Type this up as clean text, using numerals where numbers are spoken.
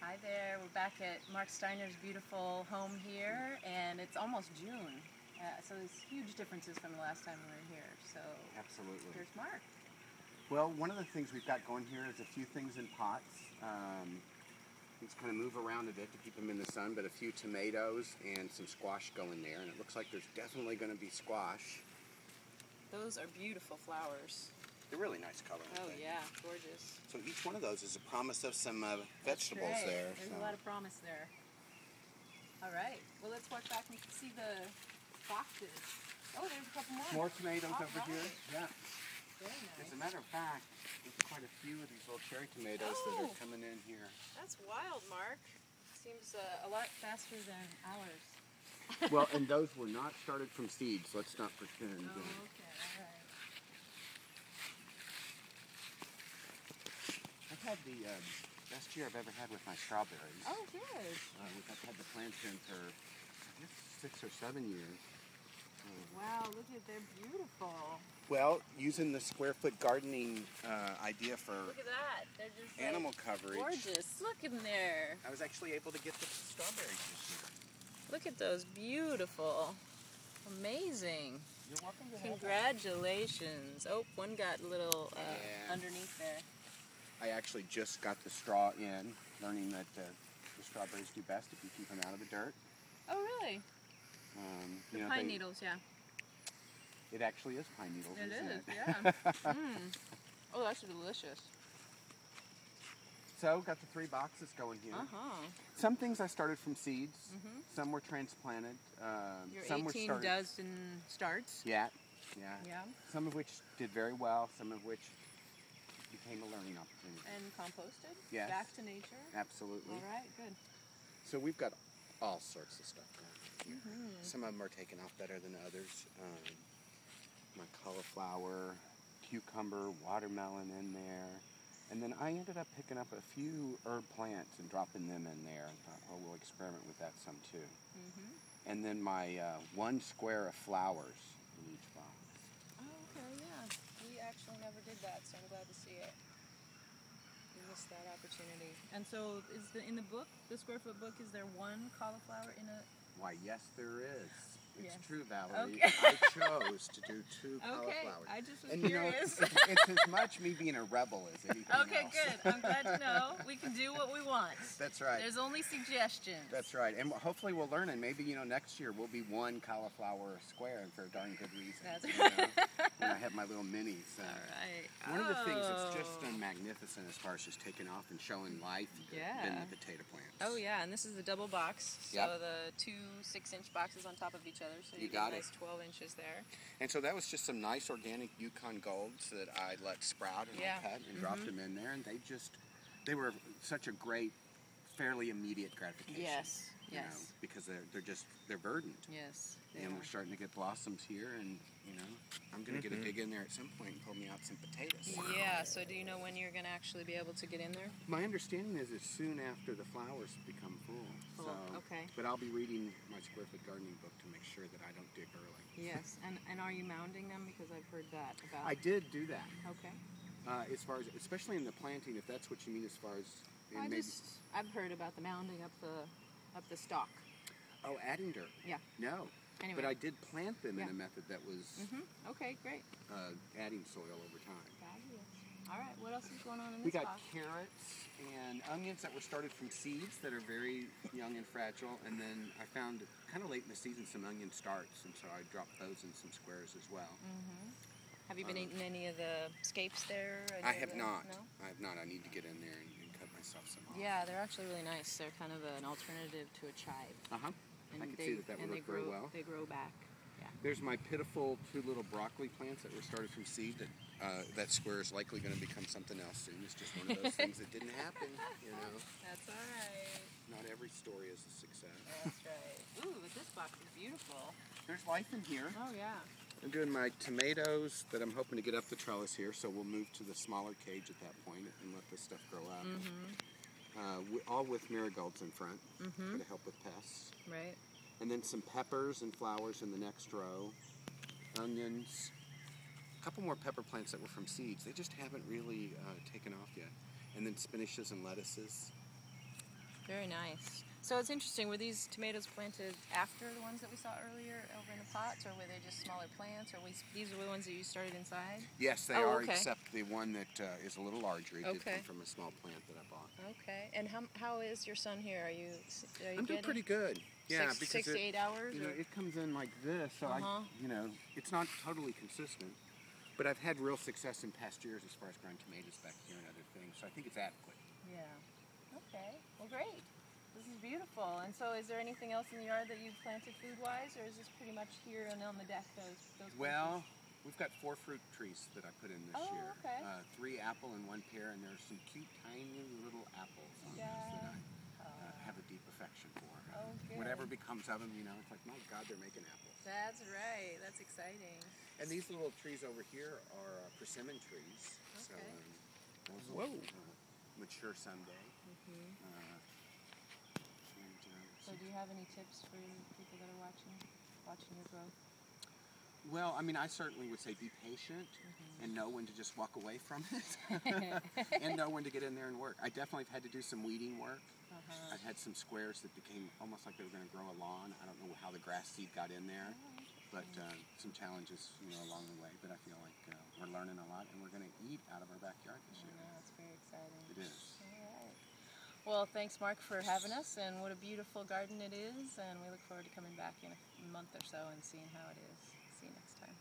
Hi there, we're back at Mark Steiner's beautiful home here, and it's almost June. So there's huge differences from the last time we were here. So Absolutely. here's Mark. Well, one of the things we've got going here is a few things in pots. These kind of move around a bit to keep them in the sun, but a few tomatoes and some squash go in there, and it looks like there's definitely going to be squash. Those are beautiful flowers. They're really nice color. Oh yeah, gorgeous. So each one of those is a promise of some vegetables That's right. there. There's a lot of promise there. All right, well let's walk back and see the boxes. Oh, there's a couple more. More tomatoes All over right. here. Yeah. Very nice. As a matter of fact, there's quite a few of these little cherry tomatoes that are coming in here. That's wild, Mark. Seems a lot faster than ours. Well, and those were not started from seeds. Let's not pretend. Oh, okay, all right. I've had the best year I've ever had with my strawberries. Oh, good. I've had the plants in for, I guess, 6 or 7 years. Wow, look at, they're beautiful. Well, using the square foot gardening idea for Look at that. They're just animal like, coverage, gorgeous. Look in there. I was actually able to get the strawberries this year. Look at those. Beautiful. Amazing. You're welcome to Congratulations. Oh, one got a little underneath there. I actually just got the straw in, learning that the strawberries do best if you keep them out of the dirt. Oh, really? Pine needles, yeah. It actually is pine needles, It isn't is, it? yeah. Oh, that's delicious. So, got the 3 boxes going here. Uh-huh. Some things I started from seeds. Some were transplanted. Your some 18 were started. dozen starts. Yeah. Yeah. Some of which did very well. Some of which became a learning opportunity. And composted? Yes. Back to nature? Absolutely. All right, good. So we've got all sorts of stuff going here. Some of them are taking off better than others. My cauliflower, cucumber, watermelon in there. And then I ended up picking up a few herb plants and dropping them in there. I thought, oh, we'll experiment with that some too. And then my 1 square of flowers in each box. Oh, okay, yeah. We actually never did that, so I'm glad to see it. We missed that opportunity. And so, is in the book, the square foot book, is there 1 cauliflower in a? Why, yes, there is. It's Yes. true, Valerie. Okay. I chose to do 2 Okay, cauliflowers. I just was and curious. You know, it's as much me being a rebel as anything Okay, else. good. I'm glad to know. We can do what we want. That's right. There's only suggestions. That's right. And hopefully we'll learn, and maybe, next year we'll be 1 cauliflower square, and for a darn good reason. That's When I have my little minis. All right. One of the things that's just magnificent as far as just taking off and showing life Yeah. been the potato plants. Oh yeah, and this is the double box. So Yep. the 2 6-inch boxes on top of each other. So you got get a it. nice 12 inches there. And so that was just some nice organic Yukon Golds that I let sprout and I cut and dropped them in there, and they were such a great, fairly immediate gratification. Yes. you Yes. know, because they're verdant. Yes. And we're starting to get blossoms here, and I'm going to get a dig in there at some point and pull me out some potatoes. Yeah. So do you know when you're going to actually be able to get in there? My understanding is it's soon after the flowers become full. Full, So, okay. But I'll be reading my square foot gardening book to make sure that I don't dig early. Yes. And are you mounding them? Because I've heard that about. I did do that. Okay. As far as, especially in the planting, if that's what you mean, as far as I've heard about the mounding up the stalk. Oh, adding dirt. Yeah. No. Anyway. But I did plant them in a method that was Okay, great. adding soil over time. Fabulous. All right, what else is going on in this We got box? carrots and onions that were started from seeds that are very young and fragile, and then I found kind of late in the season some onion starts, and so I dropped those in some squares as well. Have you been eating any of the scapes there? I have not. No? I have not. I need to get in there and cut myself some off. Yeah, they're actually really nice. They're kind of an alternative to a chive. Uh-huh. And I can see that would work very well. They grow back. Yeah. There's my pitiful 2 little broccoli plants that were started from seed. That square is likely going to become something else soon. It's just one of those things that didn't happen, That's all right. Not every story is a success. That's right. Ooh, but this box is beautiful. There's life in here. Oh, yeah. I'm doing my tomatoes that I'm hoping to get up the trellis here, so we'll move to the smaller cage at that point and let this stuff grow up. All with marigolds in front to help with pests. Right. And then some peppers and flowers in the next row. Onions. A couple more pepper plants that were from seeds. They just haven't really taken off yet. And then spinaches and lettuces. Very nice. So it's interesting, were these tomatoes planted after the ones that we saw earlier over in the pots, or were they just smaller plants, or these are the ones that you started inside? Yes, they are, except the one that is a little larger. It did come from a small plant that I bought. Okay. And how is your son here? Are you I'm doing pretty good. Yeah, because 6 to 8 hours? You know, it comes in like this, so it's not totally consistent. But I've had real success in past years as far as growing tomatoes back here and other things, so I think it's adequate. Yeah. Okay. Well, great. This is beautiful. And so is there anything else in the yard that you've planted food-wise, or is this pretty much here and on the deck, those Well, we've got 4 fruit trees that I put in this year. Okay. 3 apple and 1 pear, and there's some cute, tiny little apples on those that I have a deep affection for. Good. Whatever becomes of them, it's like, my God, they're making apples. That's right. That's exciting. And these little trees over here are persimmon trees. Okay. So those will mature someday. So do you have any tips for people that are watching your growth? Well, I mean, I certainly would say be patient and know when to just walk away from it and know when to get in there and work. I definitely have had to do some weeding work. I've had some squares that became almost like they were going to grow a lawn. I don't know how the grass seed got in there, but some challenges, along the way. But I feel like we're learning a lot, and we're going to eat out of our backyard this year. Yeah, that's very exciting. It is. All right. Well, thanks, Mark, for having us, and what a beautiful garden it is, and we look forward to coming back in a month or so and seeing how it is. See you next time.